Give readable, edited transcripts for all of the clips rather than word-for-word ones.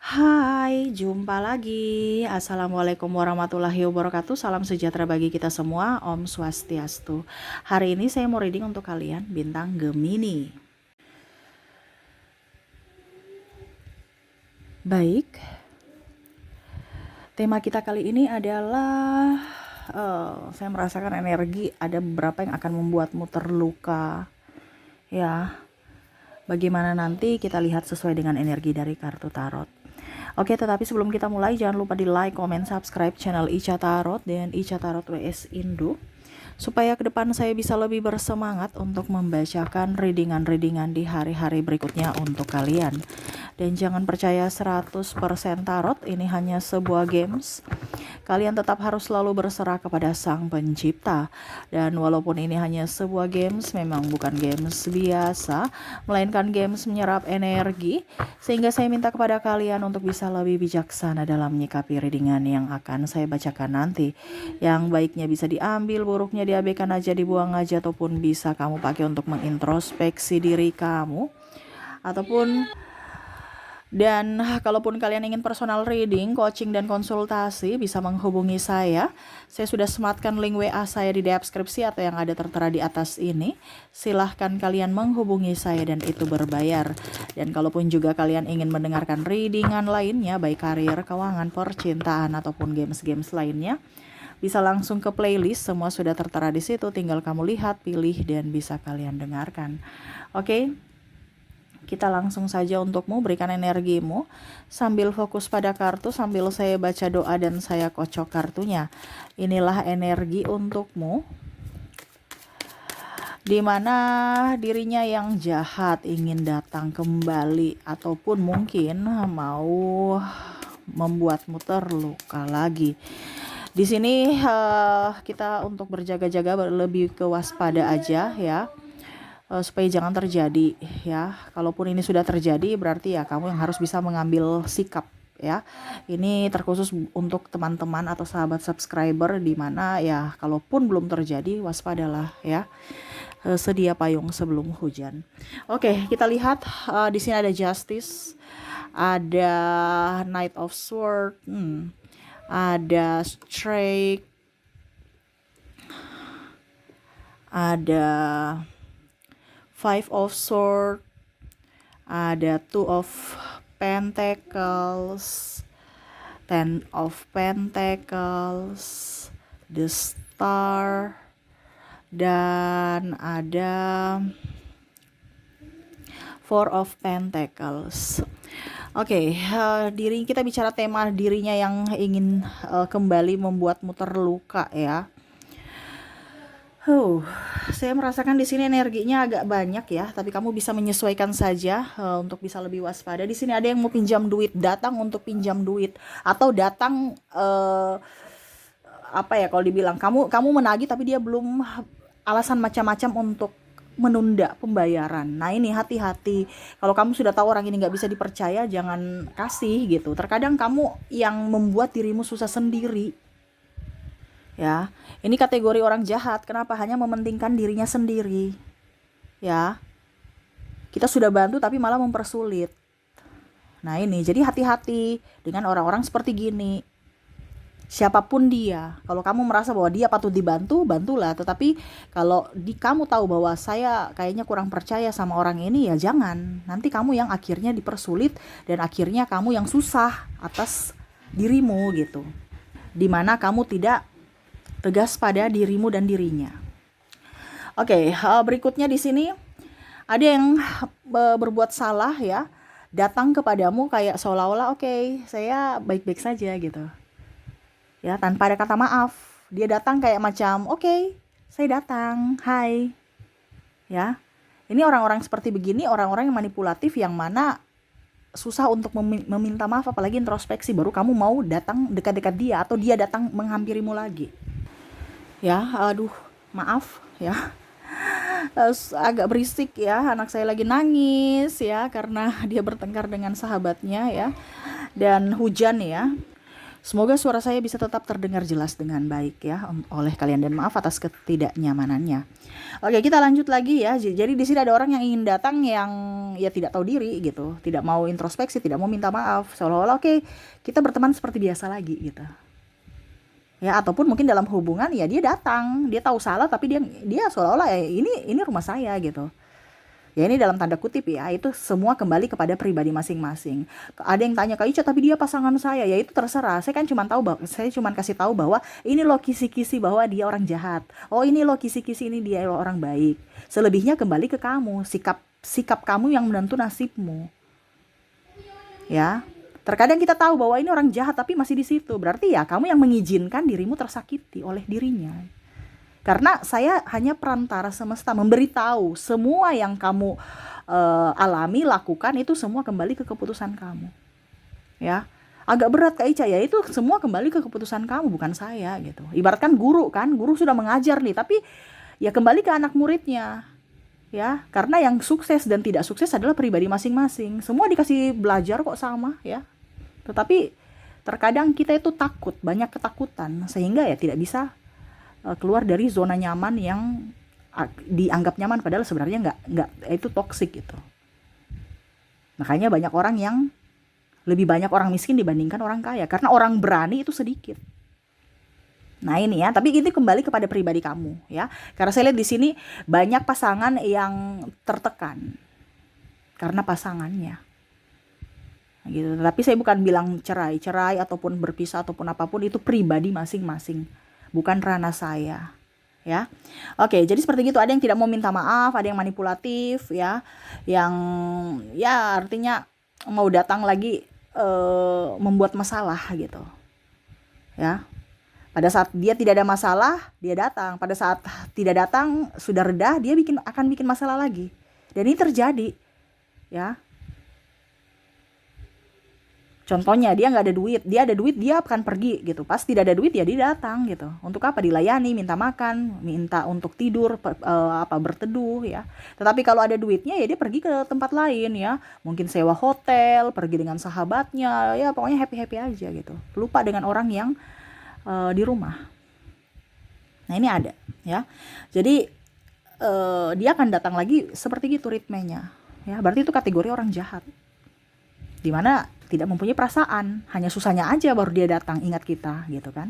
Hai, jumpa lagi. Assalamualaikum warahmatullahi wabarakatuh. Salam sejahtera bagi kita semua. Om Swastiastu. Hari ini saya mau reading untuk kalian bintang Gemini. Baik, tema kita kali ini adalah saya merasakan energi ada beberapa yang akan membuatmu terluka. Ya, bagaimana nanti kita lihat sesuai dengan energi dari kartu tarot. Oke, tetapi sebelum kita mulai, jangan lupa di like, comment, subscribe channel Ica Tarot dan Ica Tarot WS Indo, supaya ke depan saya bisa lebih bersemangat untuk membacakan readingan-readingan di hari-hari berikutnya untuk kalian. Dan jangan percaya 100% tarot, ini hanya sebuah games. Kalian tetap harus selalu berserah kepada Sang Pencipta. Dan walaupun ini hanya sebuah games, memang bukan games biasa, melainkan games menyerap energi, sehingga saya minta kepada kalian untuk bisa lebih bijaksana dalam menyikapi readingan yang akan saya bacakan nanti. Yang baiknya bisa diambil, buruknya diabaikan aja, dibuang aja, ataupun bisa kamu pakai untuk mengintrospeksi diri kamu. Dan kalaupun kalian ingin personal reading, coaching, dan konsultasi, bisa menghubungi saya. Saya sudah sematkan link WA saya di deskripsi atau yang ada tertera di atas ini. Silahkan kalian menghubungi saya dan itu berbayar. Dan kalaupun juga kalian ingin mendengarkan readingan lainnya, baik karir, keuangan, percintaan, ataupun games-games lainnya, bisa langsung ke playlist, semua sudah tertera di situ. Tinggal kamu lihat, pilih, dan bisa kalian dengarkan. Oke? Kita langsung saja untukmu, berikan energimu sambil fokus pada kartu, sambil saya baca doa dan saya kocok kartunya. Inilah energi untukmu, di mana dirinya yang jahat ingin datang kembali ataupun mungkin mau membuatmu terluka lagi. Di sini kita untuk berjaga-jaga, lebih kewaspada aja ya. Supaya jangan terjadi ya. Kalaupun ini sudah terjadi, berarti ya kamu yang harus bisa mengambil sikap ya. Ini terkhusus untuk teman-teman atau sahabat subscriber, di mana ya kalaupun belum terjadi, waspadalah ya. Sedia payung sebelum hujan. Oke, kita lihat di sini ada Justice, ada Knight of Sword, ada Strike, ada Five of Swords, ada Two of Pentacles, Ten of Pentacles, The Star, dan ada Four of Pentacles. Oke, diri kita bicara tema dirinya yang ingin kembali membuatmu terluka ya. Saya merasakan di sini energinya agak banyak ya, tapi kamu bisa menyesuaikan saja untuk bisa lebih waspada. Di sini ada yang mau pinjam duit, datang untuk pinjam duit, atau datang apa ya kalau dibilang kamu menagih tapi dia belum, alasan macam-macam untuk menunda pembayaran. Nah ini hati-hati, kalau kamu sudah tahu orang ini nggak bisa dipercaya, jangan kasih gitu. Terkadang kamu yang membuat dirimu susah sendiri. Ya, ini kategori orang jahat. Kenapa? Hanya mementingkan dirinya sendiri. Ya, kita sudah bantu tapi malah mempersulit. Nah ini, jadi hati-hati dengan orang-orang seperti gini. Siapapun dia, kalau kamu merasa bahwa dia patut dibantu, bantulah. Tetapi kalau kamu tahu bahwa saya kayaknya kurang percaya sama orang ini, ya jangan. Nanti kamu yang akhirnya dipersulit dan akhirnya kamu yang susah atas dirimu gitu. Dimana kamu tidak tegas pada dirimu dan dirinya. Oke, berikutnya di sini ada yang berbuat salah ya, datang kepadamu kayak seolah-olah oke, saya baik-baik saja gitu. Ya, tanpa ada kata maaf. Dia datang kayak macam oke, saya datang, hai. Ya. Ini orang-orang seperti begini, orang-orang yang manipulatif, yang mana susah untuk meminta maaf, apalagi introspeksi, baru kamu mau datang dekat-dekat dia atau dia datang menghampirimu lagi. Ya, aduh, maaf ya, agak berisik ya, anak saya lagi nangis ya karena dia bertengkar dengan sahabatnya ya, dan hujan ya. Semoga suara saya bisa tetap terdengar jelas dengan baik ya oleh kalian, dan maaf atas ketidaknyamanannya. Oke, kita lanjut lagi ya. Jadi di sini ada orang yang ingin datang yang ya tidak tahu diri gitu, tidak mau introspeksi, tidak mau minta maaf, seolah-olah oke, kita berteman seperti biasa lagi gitu. Ya, ataupun mungkin dalam hubungan ya dia datang, dia tahu salah tapi dia seolah-olah ini rumah saya gitu. Ya ini dalam tanda kutip ya, itu semua kembali kepada pribadi masing-masing. Ada yang tanya, Kak Ica, tapi dia pasangan saya. Ya itu terserah. Saya kan cuma saya cuma kasih tahu bahwa ini loh kisi-kisi bahwa dia orang jahat. Oh, ini loh kisi-kisi ini dia orang baik. Selebihnya kembali ke kamu, sikap kamu yang menentu nasibmu. Ya. Terkadang kita tahu bahwa ini orang jahat tapi masih di situ. Berarti ya kamu yang mengizinkan dirimu tersakiti oleh dirinya. Karena saya hanya perantara semesta, memberitahu semua yang kamu alami, lakukan itu semua kembali ke keputusan kamu. Ya, agak berat Kak Ica ya, itu semua kembali ke keputusan kamu, bukan saya gitu. Ibaratkan guru kan, guru sudah mengajar nih, tapi ya kembali ke anak muridnya. Ya, karena yang sukses dan tidak sukses adalah pribadi masing-masing. Semua dikasih belajar kok sama ya. Tetapi terkadang kita itu takut, banyak ketakutan sehingga ya tidak bisa keluar dari zona nyaman yang dianggap nyaman padahal sebenarnya nggak itu toksik gitu. Makanya banyak orang yang lebih banyak orang miskin dibandingkan orang kaya karena orang berani itu sedikit. Nah ini ya, tapi ini kembali kepada pribadi kamu ya. Karena saya lihat di sini banyak pasangan yang tertekan karena pasangannya. Gitu. Tapi saya bukan bilang cerai ataupun berpisah ataupun apapun, itu pribadi masing-masing. Bukan ranah saya, ya. Oke, jadi seperti gitu. Ada yang tidak mau minta maaf, ada yang manipulatif, ya, yang ya artinya mau datang lagi membuat masalah gitu, ya. Pada saat dia tidak ada masalah, dia datang. Pada saat tidak datang, sudah reda, dia akan bikin masalah lagi. Dan ini terjadi, ya. Contohnya dia nggak ada duit, dia ada duit dia akan pergi gitu. Pas tidak ada duit ya dia datang gitu. Untuk apa? Dilayani, minta makan, minta untuk tidur, berteduh ya. Tetapi kalau ada duitnya ya dia pergi ke tempat lain ya. Mungkin sewa hotel, pergi dengan sahabatnya, ya pokoknya happy-happy aja gitu. Lupa dengan orang yang di rumah. Nah ini ada ya. Jadi dia akan datang lagi seperti gitu ritmenya. Ya berarti itu kategori orang jahat. Dimana tidak mempunyai perasaan, hanya susahnya aja baru dia datang ingat kita gitu kan.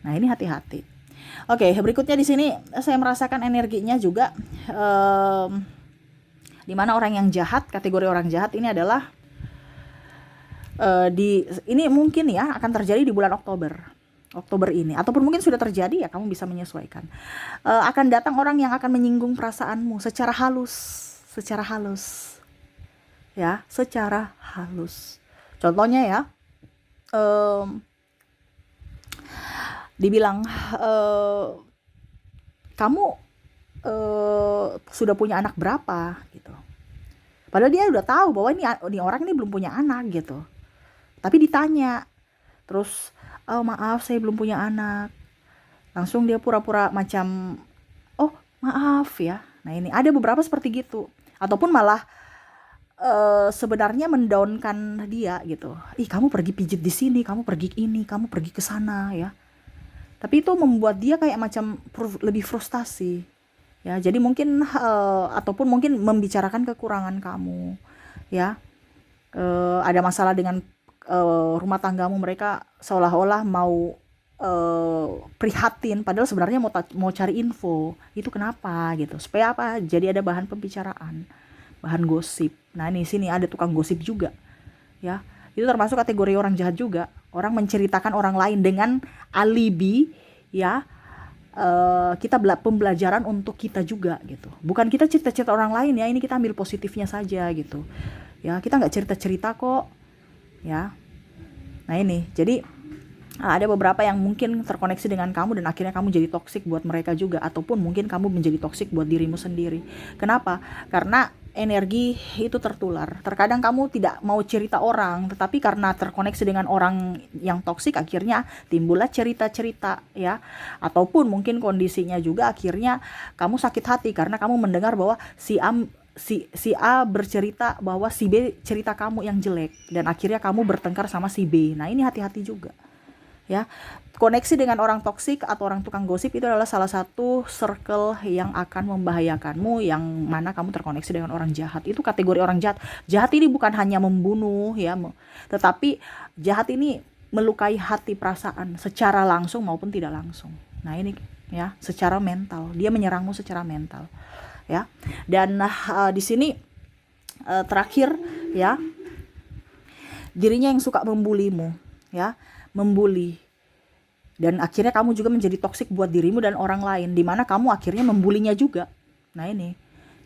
Nah ini hati-hati. Oke, berikutnya di sini saya merasakan energinya juga dimana orang yang jahat, kategori orang jahat ini adalah ini mungkin ya akan terjadi di bulan Oktober ini, ataupun mungkin sudah terjadi ya, kamu bisa menyesuaikan. Akan datang orang yang akan menyinggung perasaanmu secara halus, ya, secara halus. Contohnya ya, dibilang kamu sudah punya anak berapa gitu. Padahal dia udah tahu bahwa ini orang ini belum punya anak gitu. Tapi ditanya, terus oh maaf saya belum punya anak. Langsung dia pura-pura macam oh maaf ya. Nah ini ada beberapa seperti gitu. Ataupun malah sebenarnya mendownkan dia gitu. Ih kamu pergi pijit di sini, kamu pergi ini, kamu pergi ke sana ya. Tapi itu membuat dia kayak macam lebih frustasi. Ya, jadi mungkin ataupun mungkin membicarakan kekurangan kamu. Ya. Ada masalah dengan rumah tanggamu, mereka seolah-olah mau prihatin padahal sebenarnya mau cari info. Itu kenapa gitu. Supaya apa? Jadi ada bahan pembicaraan, bahan gosip. Nah ini sini ada tukang gosip juga ya, itu termasuk kategori orang jahat juga. Orang menceritakan orang lain dengan alibi ya. Kita pembelajaran untuk kita juga gitu, bukan kita cerita-cerita orang lain ya, ini kita ambil positifnya saja gitu ya, kita nggak cerita-cerita kok ya. Nah ini jadi ada beberapa yang mungkin terkoneksi dengan kamu dan akhirnya kamu jadi toksik buat mereka juga, ataupun mungkin kamu menjadi toksik buat dirimu sendiri. Kenapa? Karena energi itu tertular. Terkadang kamu tidak mau cerita orang, tetapi karena terkoneksi dengan orang yang toksik akhirnya timbullah cerita-cerita ya. Ataupun mungkin kondisinya juga akhirnya kamu sakit hati karena kamu mendengar bahwa si A bercerita bahwa si B cerita kamu yang jelek dan akhirnya kamu bertengkar sama si B. Nah ini hati-hati juga ya. Koneksi dengan orang toksik atau orang tukang gosip itu adalah salah satu circle yang akan membahayakanmu, yang mana kamu terkoneksi dengan orang jahat. Itu kategori orang jahat. Jahat ini bukan hanya membunuh ya, tetapi jahat ini melukai hati, perasaan secara langsung maupun tidak langsung. Nah ini ya, secara mental. Dia menyerangmu secara mental ya. Dan di sini terakhir ya, dirinya yang suka membulimu ya, membuli. Dan akhirnya kamu juga menjadi toksik buat dirimu dan orang lain, dimana kamu akhirnya membulinya juga. Nah ini,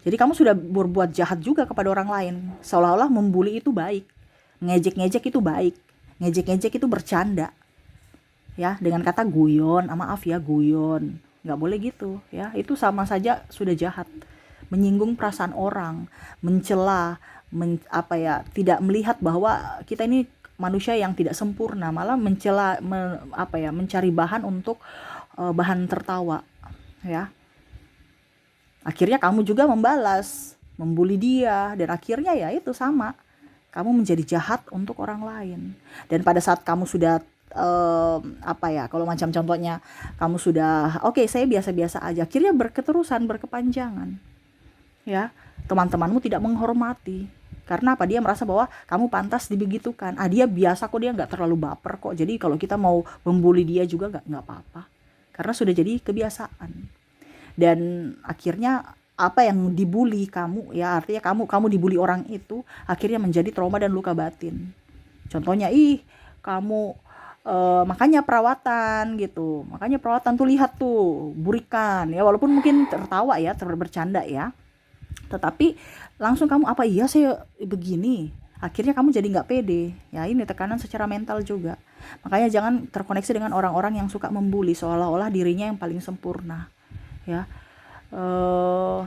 jadi kamu sudah berbuat jahat juga kepada orang lain, seolah-olah membuli itu baik, ngejek-ngejek itu baik, ngejek-ngejek itu bercanda, ya, dengan kata guyon, maaf ya guyon, nggak boleh gitu, ya, itu sama saja sudah jahat, menyinggung perasaan orang, mencela, tidak melihat bahwa kita ini manusia yang tidak sempurna, malah mencela, mencari bahan untuk bahan tertawa, ya. Akhirnya kamu juga membalas, membuli dia, dan akhirnya ya itu sama, kamu menjadi jahat untuk orang lain. Dan pada saat kamu sudah kalau macam contohnya kamu sudah oke, saya biasa-biasa aja, akhirnya berketerusan, berkepanjangan, ya, teman-temanmu tidak menghormati. Karena apa? Dia merasa bahwa kamu pantas dibegitukan. Dia biasa kok, dia nggak terlalu baper kok. Jadi kalau kita mau membuli dia juga nggak apa-apa. Karena sudah jadi kebiasaan. Dan akhirnya apa yang dibuli kamu, ya artinya kamu dibuli orang itu, akhirnya menjadi trauma dan luka batin. Contohnya, kamu makanya perawatan gitu. Makanya perawatan tuh, lihat tuh, burikan ya, walaupun mungkin tertawa ya, bercanda ya. Tetapi langsung kamu, iya saya begini, akhirnya kamu jadi nggak pede ya. Ini tekanan secara mental juga. Makanya jangan terkoneksi dengan orang-orang yang suka membuli seolah-olah dirinya yang paling sempurna ya.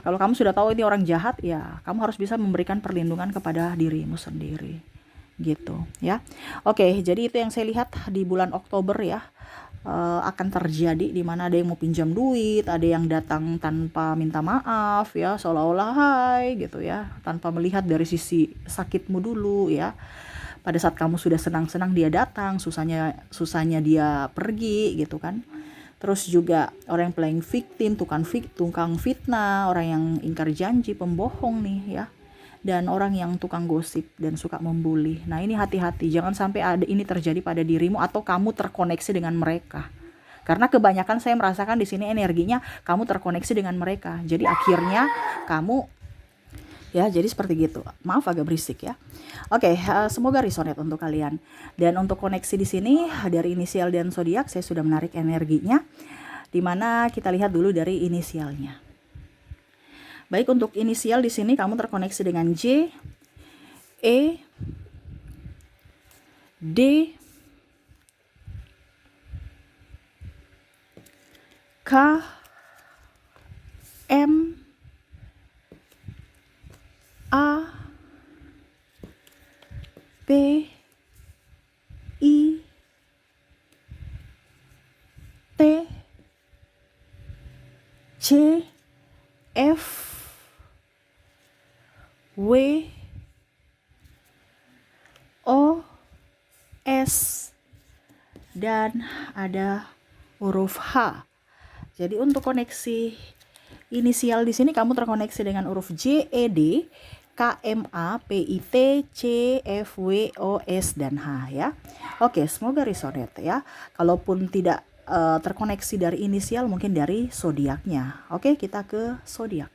Kalau kamu sudah tahu ini orang jahat, ya kamu harus bisa memberikan perlindungan kepada dirimu sendiri gitu ya. Oke, jadi itu yang saya lihat di bulan Oktober ya. Akan terjadi, di mana ada yang mau pinjam duit, ada yang datang tanpa minta maaf ya, seolah-olah hai gitu ya, tanpa melihat dari sisi sakitmu dulu ya. Pada saat kamu sudah senang-senang dia datang, susahnya dia pergi gitu kan. Terus juga orang yang playing victim, tukang fitnah, orang yang ingkar janji, pembohong nih ya. Dan orang yang tukang gosip dan suka membuli. Nah ini hati-hati, jangan sampai ada ini terjadi pada dirimu atau kamu terkoneksi dengan mereka. Karena kebanyakan saya merasakan di sini energinya kamu terkoneksi dengan mereka. Jadi akhirnya kamu ya jadi seperti gitu. Maaf agak berisik ya. Oke, semoga resonate untuk kalian. Dan untuk koneksi di sini dari inisial dan zodiak saya sudah menarik energinya. Dimana kita lihat dulu dari inisialnya. Baik, untuk inisial di sini kamu terkoneksi dengan J, E, D, K, M, A, P, I, T, C, F, W, O, S, dan ada huruf H. Jadi untuk koneksi inisial di sini kamu terkoneksi dengan huruf J, E, D, K, M, A, P, I, T, C, F, W, O, S, dan H ya. Oke, semoga resonate ya. Kalaupun tidak terkoneksi dari inisial, mungkin dari zodiaknya. Oke, kita ke zodiak.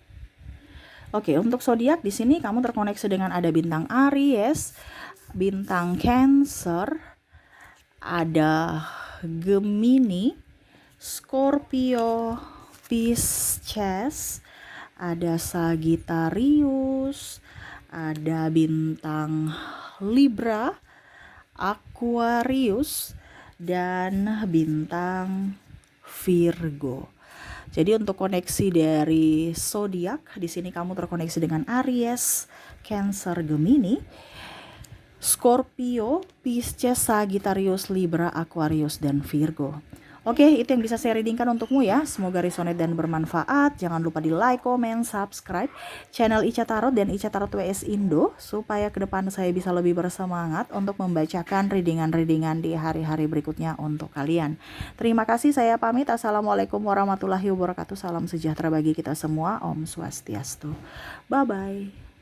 Oke, untuk zodiak di sini kamu terkoneksi dengan ada bintang Aries, bintang Cancer, ada Gemini, Scorpio, Pisces, ada Sagittarius, ada bintang Libra, Aquarius, dan bintang Virgo. Jadi untuk koneksi dari zodiak di sini kamu terkoneksi dengan Aries, Cancer, Gemini, Scorpio, Pisces, Sagittarius, Libra, Aquarius, dan Virgo. Oke, itu yang bisa saya readingkan untukmu ya. Semoga resonate dan bermanfaat. Jangan lupa di like, comment, subscribe channel Ica Tarot dan Ica Tarot WS Indo supaya ke depan saya bisa lebih bersemangat untuk membacakan readingan-readingan di hari-hari berikutnya untuk kalian. Terima kasih, saya pamit. Assalamualaikum warahmatullahi wabarakatuh. Salam sejahtera bagi kita semua. Om Swastiastu. Bye-bye.